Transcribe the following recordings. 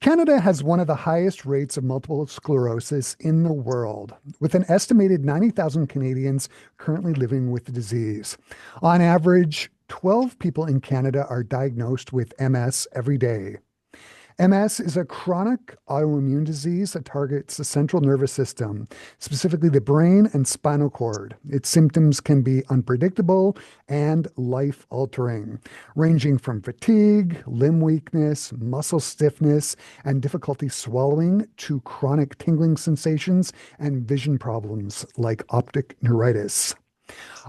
Canada has one of the highest rates of multiple sclerosis in the world, with an estimated 90,000 Canadians currently living with the disease. On average, 12 people in Canada are diagnosed with MS every day. MS is a chronic autoimmune disease that targets the central nervous system, specifically the brain and spinal cord. Its symptoms can be unpredictable and life altering, ranging from fatigue, limb weakness, muscle stiffness, and difficulty swallowing to chronic tingling sensations and vision problems like optic neuritis.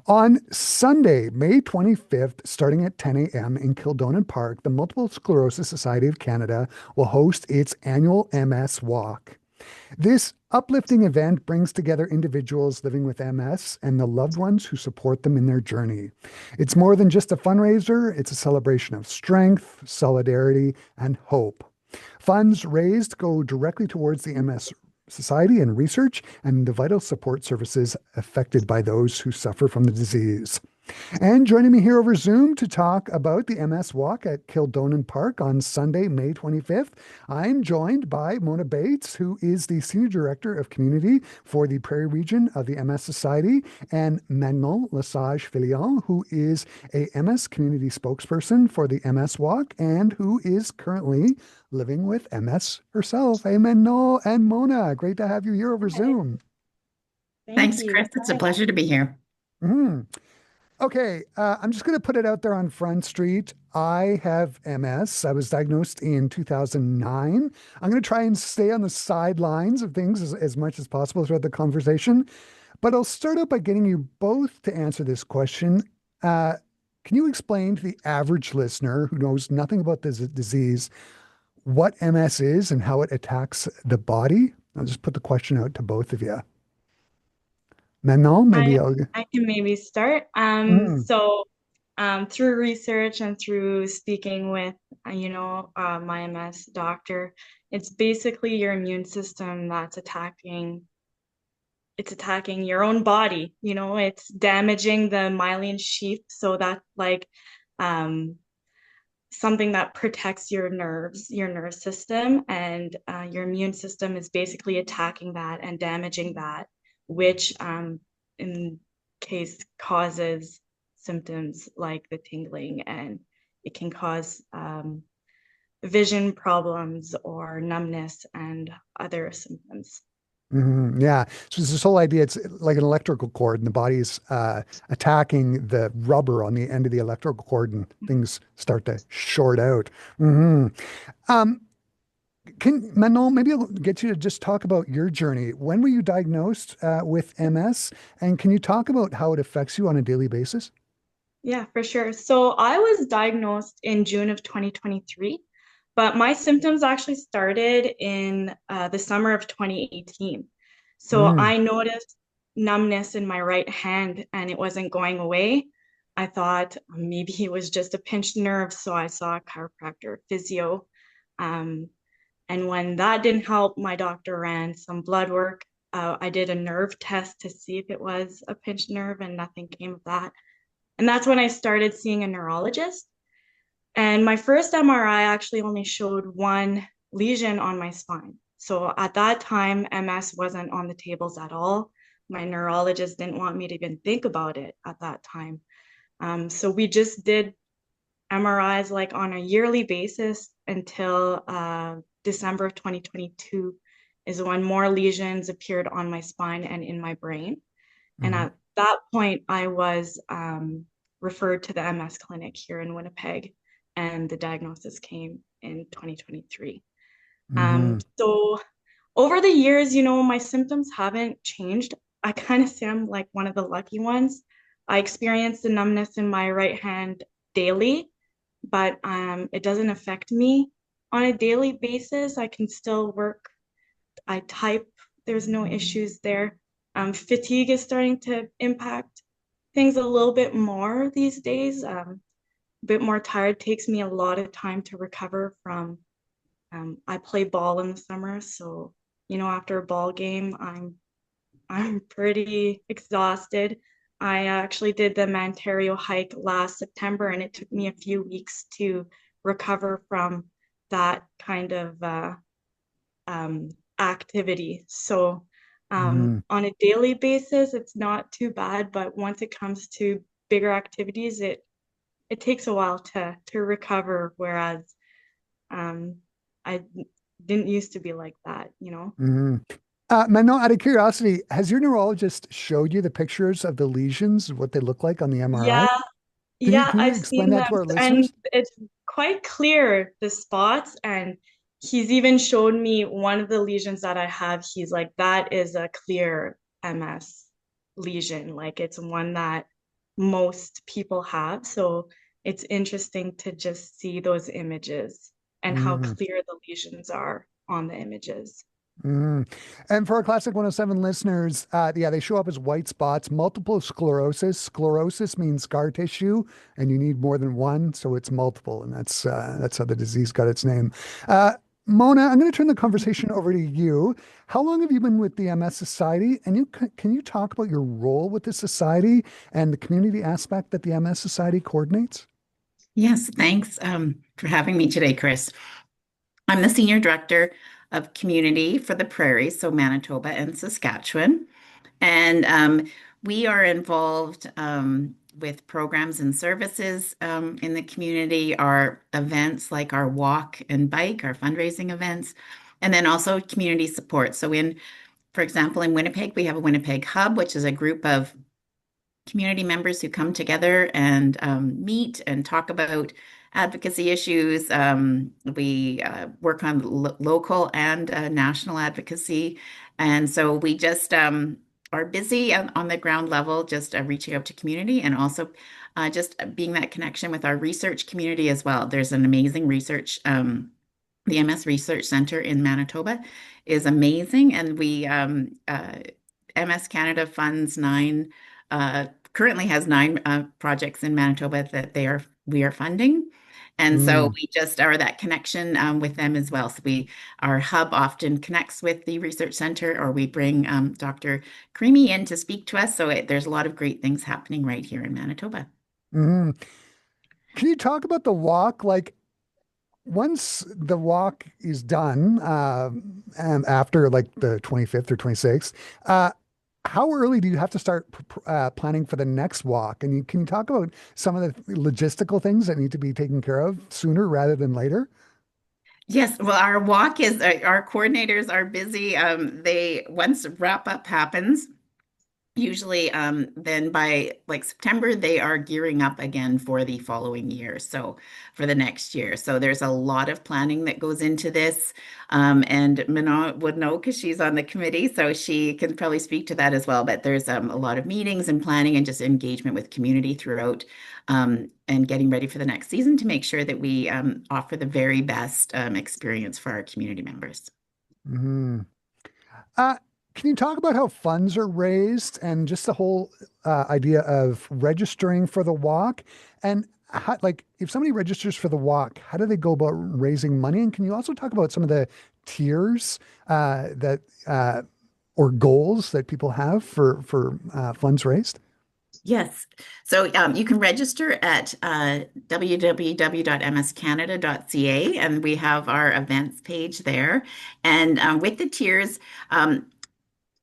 On Sunday, May 25th, starting at 10 a.m. in Kildonan Park, the Multiple Sclerosis Society of Canada will host its annual MS Walk. This uplifting event brings together individuals living with MS and the loved ones who support them in their journey. It's more than just a fundraiser, it's a celebration of strength, solidarity, and hope. Funds raised go directly towards the MS Society and research and the vital support services affected by those who suffer from the disease. And joining me here over Zoom to talk about the MS Walk at Kildonan Park on Sunday, May 25th, I'm joined by Mona Bates, who is the Senior Director of Community for the Prairie Region of the MS Society, and Manon Lesage-Filion, who is a MS Community Spokesperson for the MS Walk and who is currently living with MS herself. Hey, Manon and Mona, great to have you here over Hi. Zoom. Thank Thanks, you. Chris. It's a pleasure to be here. Mhm. Okay, I'm just going to put it out there on Front Street. I have MS. I was diagnosed in 2009. I'm going to try and stay on the sidelines of things as much as possible throughout the conversation. But I'll start out by getting you both to answer this question. Uh, can you explain to the average listener who knows nothing about this disease what MS is and how it attacks the body? I'll just put the question out to both of you. Manon, I maybe I'll. I can maybe start. Mm, Through research and through speaking with my MS doctor, it's basically your immune system that's attacking your own body. It's damaging the myelin sheath, so that's like um something that protects your nerves, your nerve system, and your immune system is basically attacking that and damaging that, which in case causes symptoms like the tingling, and it can cause vision problems or numbness and other symptoms. Yeah. So it's this whole idea, it's like an electrical cord, and the body's attacking the rubber on the end of the electrical cord, and things start to short out. hmm Um, can Manon, maybe I'll get you to just talk about your journey. When were you diagnosed with MS? And can you talk about how it affects you on a daily basis? Yeah, for sure. So I was diagnosed in June of 2023, but my symptoms actually started in the summer of 2018. So Mm, I noticed numbness in my right hand and it wasn't going away. I thought maybe it was just a pinched nerve, so I saw a chiropractor, physio. Um, and when that didn't help, my doctor ran some blood work. I did a nerve test to see if it was a pinched nerve, and nothing came of that. And that's when I started seeing a neurologist. And my first MRI actually only showed one lesion on my spine. So at that time, MS wasn't on the tables at all. My neurologist didn't want me to even think about it at that time. So we just did MRIs like on a yearly basis until December of 2022 is when more lesions appeared on my spine and in my brain. And mhm, at that point, I was referred to the MS clinic here in Winnipeg, and the diagnosis came in 2023. mhm, So over the years, my symptoms haven't changed. I kind of say I'm like one of the lucky ones. I experience the numbness in my right hand daily, but it doesn't affect me on a daily basis. I can still work. I type. There's no issues there. Fatigue is starting to impact things a little bit more these days. A bit more tired. Takes me a lot of time to recover from. I play ball in the summer, so after a ball game, I'm pretty exhausted. I actually did the Ontario hike last September, and it took me a few weeks to recover from that kind of activity. So Mm, on a daily basis, it's not too bad, but once it comes to bigger activities, it takes a while to recover. Whereas I didn't used to be like that, you know? mm. Manon, out of curiosity, has your neurologist showed you the pictures of the lesions, what they look like on the MRI? Yeah, Can you yeah, can you I've explain seen that them, to our and listeners? it's quite clear the spots. And he's even showed me one of the lesions that I have. He's like, that is a clear MS lesion. Like it's one that most people have. So it's interesting to just see those images and how Mm, clear the lesions are on the images. mm. And for our Classic 107 listeners, yeah, they show up as white spots, multiple sclerosis. Sclerosis means scar tissue, and you need more than one, so it's multiple, and that's how the disease got its name. Uh, Mona, I'm going to turn the conversation over to you. How long have you been with the MS Society? And can you talk about your role with the society and the community aspect that the MS Society coordinates? Yes, thanks for having me today, Chris. I'm the Senior Director of Community for the Prairies, so Manitoba and Saskatchewan. And we are involved with programs and services in the community, our events like our walk and bike, our fundraising events, and then also community support. So for example, in Winnipeg, we have a Winnipeg Hub, which is a group of community members who come together and meet and talk about advocacy issues. We work on local and national advocacy. And so we just are busy on the ground level, just reaching out to community and also just being that connection with our research community as well. There's an amazing research. The MS Research Center in Manitoba is amazing, and MS Canada funds currently has nine projects in Manitoba that we are funding. And so Mm, we just are that connection with them as well. So our hub often connects with the research center, or we bring Dr. Creamy in to speak to us. So there's a lot of great things happening right here in Manitoba. mm. Can you talk about the walk? Like, once the walk is done, and after like the 25th or 26th, how early do you have to start planning for the next walk? And can you talk about some of the logistical things that need to be taken care of sooner rather than later? Yes, well, our coordinators are busy. They once wrap up happens, usually then by like September, they are gearing up again for the following year. So for the next year. So there's a lot of planning that goes into this. And Manon would know because she's on the committee, so she can probably speak to that as well. But there's a lot of meetings and planning and just engagement with community throughout and getting ready for the next season to make sure that we offer the very best experience for our community members. Mhm. Uh, can you talk about how funds are raised and just the whole idea of registering for the walk? And how, like, if somebody registers for the walk, how do they go about raising money? And can you also talk about some of the tiers that or goals that people have for funds raised? Yes. So you can register at www.mscanada.ca, and we have our events page there. And with the tiers,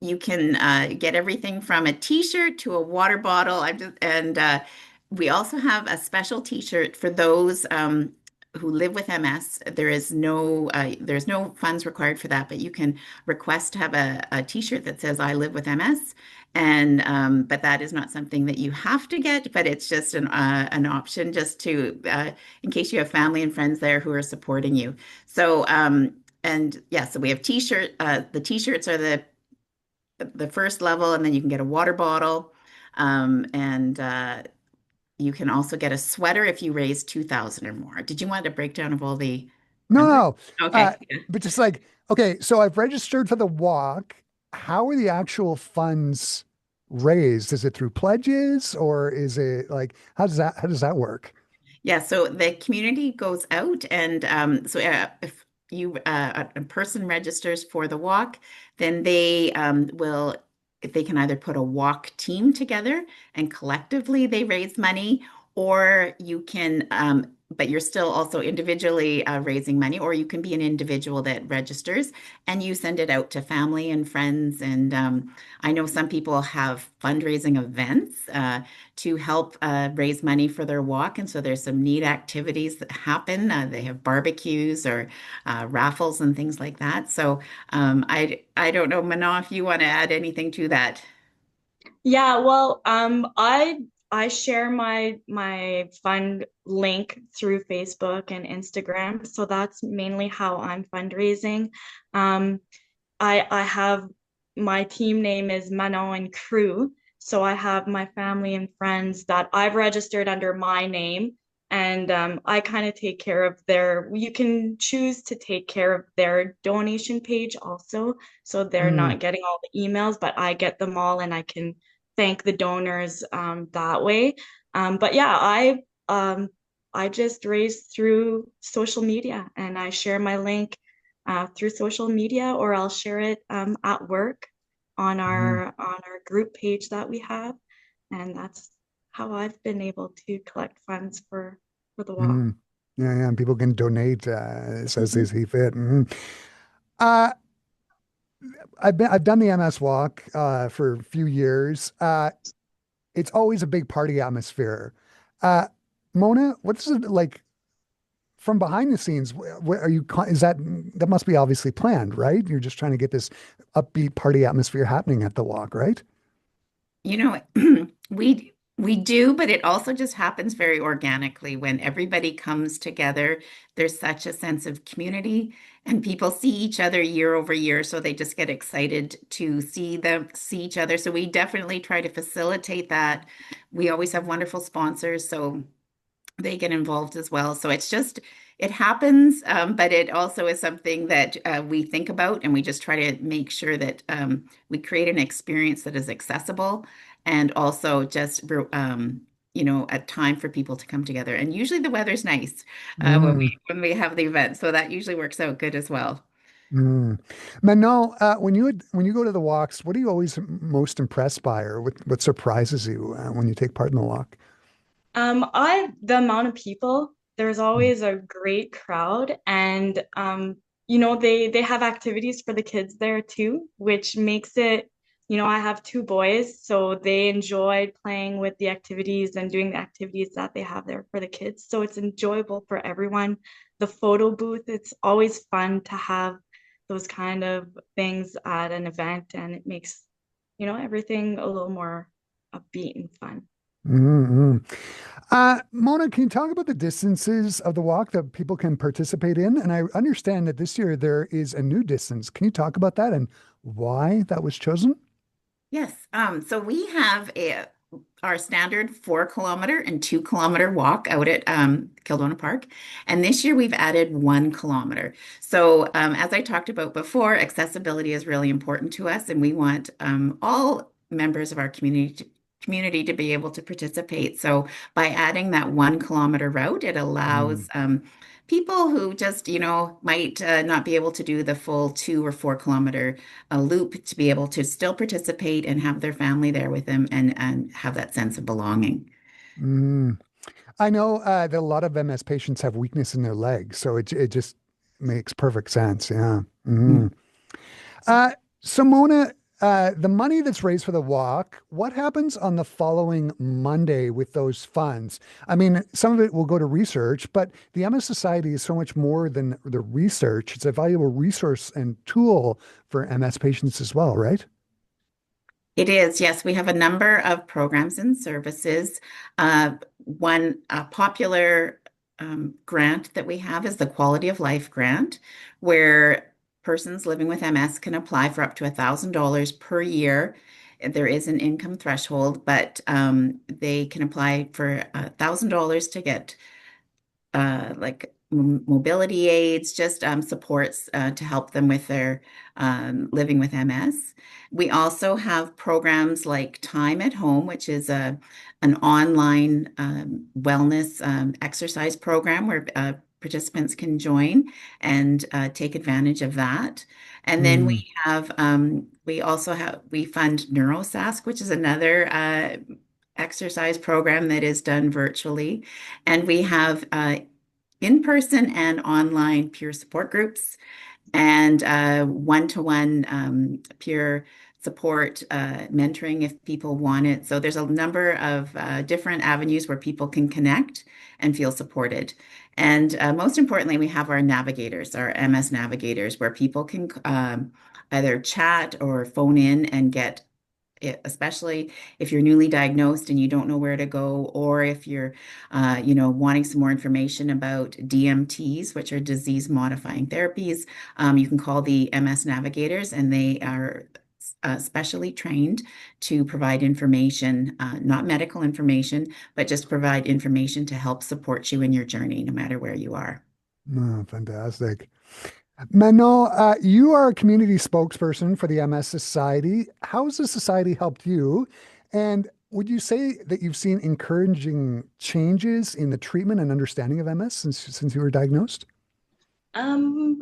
you can get everything from a t-shirt to a water bottle. We also have a special t-shirt for those who live with MS. There's no funds required for that, but you can request to have a t-shirt that says "I live with MS." And but that is not something that you have to get, but it's just an option just to in case you have family and friends there who are supporting you. So and yeah, so we have the t-shirts are the first level, and then you can get a water bottle. And you can also get a sweater if you raise 2,000 or more. Did you want a breakdown of all the No, numbers? no. Okay. But just like, okay, so I've registered for the walk. How are the actual funds raised? Is it through pledges or is it like, how does that work? Yeah, so the community goes out, and if a person registers for the walk, then they can either put a walk team together and collectively they raise money, or you can but you're still also individually raising money, or you can be an individual that registers and you send it out to family and friends. And I know some people have fundraising events to help raise money for their walk. And so there's some neat activities that happen. They have barbecues or raffles and things like that. So I don't know, Manon, if you want to add anything to that. Yeah, well, I share my fund link through Facebook and Instagram, so that's mainly how I'm fundraising. Um, I have my team name is Manon and Crew, so I have my family and friends that I've registered under my name, and I kind of take care of their. You can choose to take care of their donation page also, so they're Mm, not getting all the emails, but I get them all, and I can thank the donors that way. But yeah, I just raise through social media, and I share my link through social media, or I'll share it at work mm, on our group page that we have, and that's how I've been able to collect funds for the walk. mm. Yeah, yeah. And people can donate as they Mhm. see fit. Mhm. Uh, I've done the MS Walk for a few years. It's always a big party atmosphere. Uh, Mona, what's it like from behind the scenes? Are you, is that must be obviously planned, right? You're just trying to get this upbeat party atmosphere happening at the walk, right? You know, we do, but it also just happens very organically when everybody comes together. There's such a sense of community, and people see each other year over year, so they just get excited to see each other. So we definitely try to facilitate that. We always have wonderful sponsors, so they get involved as well. So it's just, it happens, but it also is something that we think about, and we just try to make sure that we create an experience that is accessible and also just, a time for people to come together. And usually the weather's nice Mm, when we have the event, so that usually works out good as well. mm. Manon, when you go to the walks, what are you always most impressed by, or what surprises you when you take part in the walk? The amount of people, there's Mm, always a great crowd, and they have activities for the kids there too, which makes it, I have two boys, so they enjoy playing with the activities and doing the activities that they have there for the kids. So it's enjoyable for everyone. The photo booth, it's always fun to have those kind of things at an event, and it makes, everything a little more upbeat and fun. mm, mm. Mona, can you talk about the distances of the walk that people can participate in? And I understand that this year there is a new distance. Can you talk about that and why that was chosen? Yes. So we have our standard 4 kilometer and 2 kilometer walk out at Kildonan Park. And this year we've added 1 kilometer. So as I talked about before, accessibility is really important to us, and we want all members of our community to be able to participate. So by adding that 1 kilometer route, it Mm, allows people who just, might not be able to do the full 2 or 4 kilometer a loop to be able to still participate and have their family there with them and have that sense of belonging. mm. I know that a lot of MS patients have weakness in their legs, so it just makes perfect sense. Yeah. Mm. Uh, so Mona, the money that's raised for the walk, what happens on the following Monday with those funds? I mean, some of it will go to research, but the MS Society is so much more than the research. It's a valuable resource and tool for MS patients as well, right? It is, yes. We have a number of programs and services. One popular grant that we have is the Quality of Life Grant, where persons living with MS can apply for up to $1,000 per year. There is an income threshold, but they can apply for $1,000 to get like mobility aids, just supports to help them with their living with MS. We also have programs like Time at Home, which is an online wellness exercise program where participants can join and take advantage of that. And then Mm, we fund NeuroSask, which is another exercise program that is done virtually. And we have in-person and online peer support groups and one-to-one peer support, mentoring if people want it. So there's a number of different avenues where people can connect and feel supported. And most importantly, we have our navigators, our MS navigators, where people can either chat or phone in and get especially if you're newly diagnosed and you don't know where to go, or if you're, wanting some more information about DMTs, which are disease modifying therapies, you can call the MS navigators, and they are specially trained to provide information, not medical information, but just provide information to help support you in your journey, no matter where you are. Oh, fantastic. Manon, you are a community spokesperson for the MS Society. How has the society helped you? And would you say that you've seen encouraging changes in the treatment and understanding of MS since you were diagnosed? Um,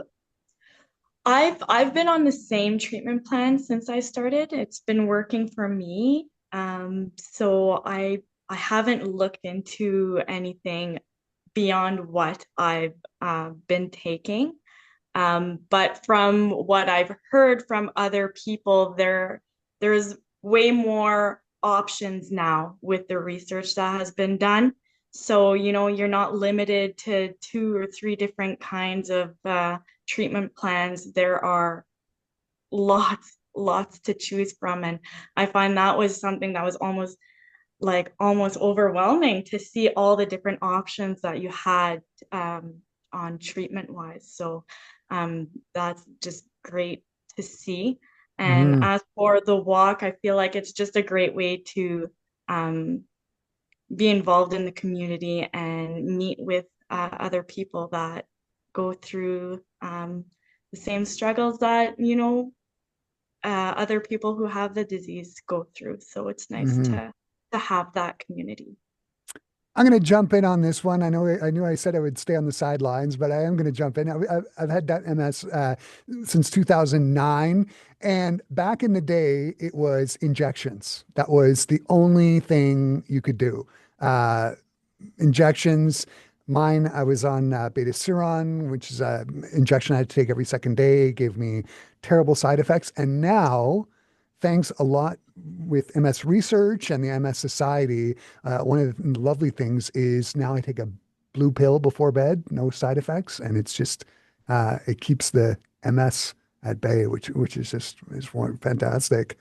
I've been on the same treatment plan since I started. It's been working for me. So I haven't looked into anything beyond what I've been taking. But from what I've heard from other people, there's way more options now with the research that has been done. So, you're not limited to two or three different kinds of treatment plans. There are lots to choose from. And I find that was something that was almost overwhelming to see all the different options that you had on treatment wise. So that's just great to see. And Mm, as for the walk, I feel like it's just a great way to um, be involved in the community and meet with other people that go through the same struggles that, other people who have the disease go through. So it's nice mhm. to have that community. I'm going to jump in on this one. I knew I said I would stay on the sidelines, but I am going to jump in. I've had that MS since 2009, and back in the day, it was injections. That was the only thing you could do. Uh, Injections. Mine, I was on beta-seron, which is an injection I had to take every second day, gave me terrible side effects. And now, thanks a lot with MS research and the MS Society, one of the lovely things is now I take a blue pill before bed, no side effects, and it keeps the MS at bay, which is fantastic.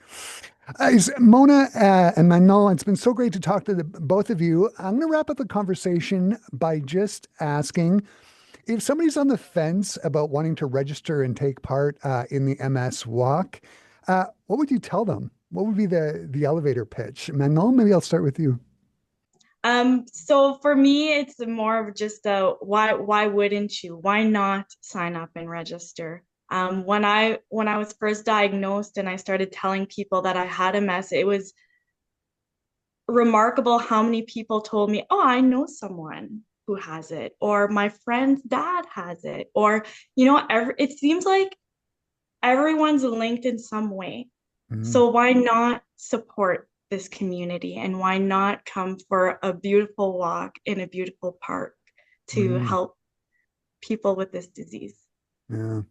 Mona and Manon, it's been so great to talk to both of you. I'm going to wrap up the conversation by just asking if somebody's on the fence about wanting to register and take part in the MS walk, what would you tell them? What would be the elevator pitch? Manon, maybe I'll start with you. So for me, it's more of just a why wouldn't you? Why not sign up and register? When I was first diagnosed and I started telling people that I had MS, it was remarkable how many people told me, "Oh, I know someone who has it," or "My friend's dad has it," or it seems like everyone's linked in some way. Mm, So why not support this community and why not come for a beautiful walk in a beautiful park to mm, help people with this disease? yeah.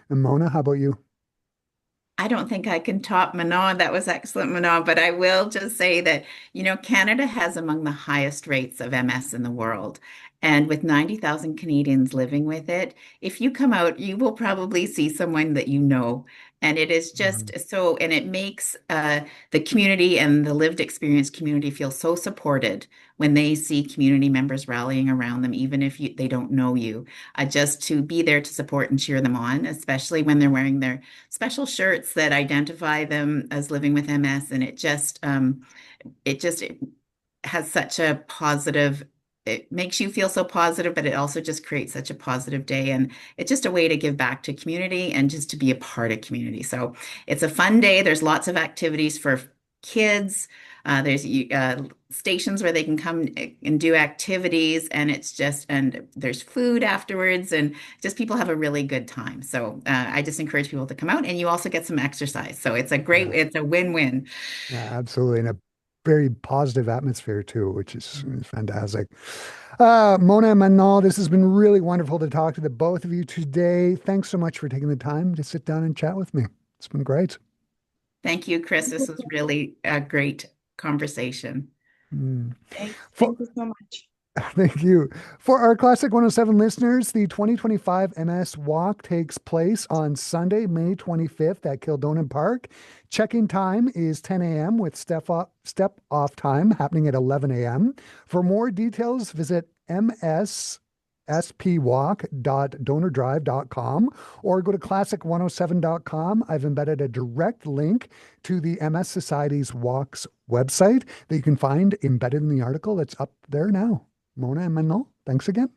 And Mona, how about you? I don't think I can top Manon. That was excellent, Manon. But I will just say that, Canada has among the highest rates of MS in the world. And with 90,000 Canadians living with it, if you come out, you will probably see someone that you know. And it is Mm, just so, and it makes the community and the lived experience community feel so supported when they see community members rallying around them, even if they don't know you, just to be there to support and cheer them on, especially when they're wearing their special shirts that identify them as living with MS, and it has such a positive. It makes you feel so positive, but it also just creates such a positive day, and it's just a way to give back to community and just to be a part of community. So it's a fun day. There's lots of activities for kids. There's stations where they can come and do activities, and and there's food afterwards, and just people have a really good time. So I just encourage people to come out, and you also get some exercise. So yeah, it's a win-win. yeah, absolutely. very positive atmosphere too, which is fantastic. Mona and Manal, this has been really wonderful to talk to the both of you today. Thanks so much for taking the time to sit down and chat with me. It's been great. Thank you, Chris. This was really a great conversation. Mm. Thanks. For, Thank you so much. Thank you. For our Classic 107 listeners, the 2025 MS Walk takes place on Sunday, May 25th at Kildonan Park. Check-in time is 10 a.m. with step off time happening at 11 a.m. For more details, visit msspwalk.donordrive.com or go to classic107.com. I've embedded a direct link to the MS Society's Walks website that you can find embedded in the article that's up there now. Mona and Manon, thanks again.